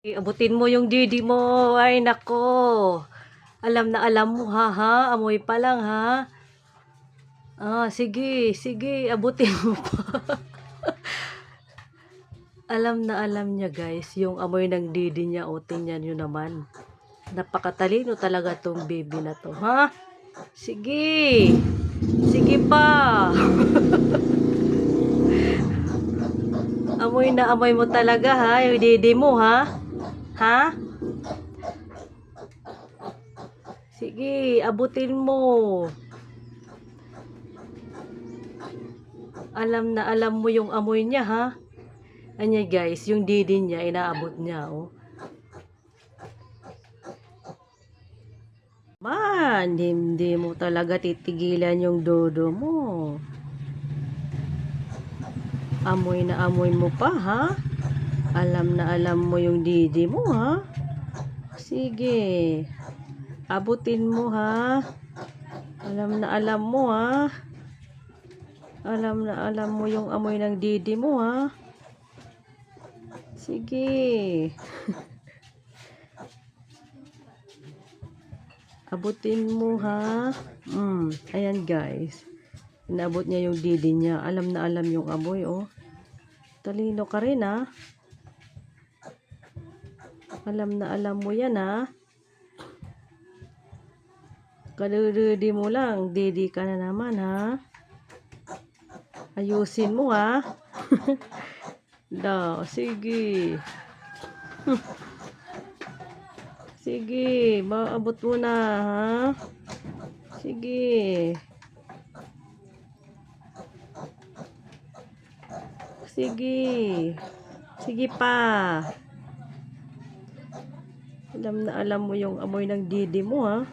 Abutin mo yung didi mo. Ay, nako. Alam na alam mo, ha? Amoy pa lang, ha? Sige, sige. Abutin mo pa. Alam na alam niya, guys, yung amoy ng didi niya. O, tingnan nyo naman. Napakatalino talaga tong baby na to, ha? Sige. Sige pa. Amoy na amoy mo talaga, ha? Yung didi mo, ha? Ha? Sige, abutin mo. Alam na alam mo yung amoy niya, ha? Anya guys, yung didi niya, inaabot niya, oh. Man, hindi mo talaga titigilan yung dodo mo. Amoy na amoy mo pa, ha? Alam na alam mo yung didi mo, ha? Sige. Abutin mo, ha? Alam na alam mo, ha? Alam na alam mo yung amoy ng didi mo, ha? Sige. Abutin mo, ha? Ayan guys. Inabot niya yung didi niya. Alam na alam yung amoy, oh. Talino ka rin, ha? Alam na alam mo yan, ha? Kadududi mo lang. Didi ka na naman, ha? Ayusin mo, ha? Sige. Sige, maabot mo na, ha? Sige. Sige. Sige pa. Alam na alam mo yung amoy ng didi mo, ha?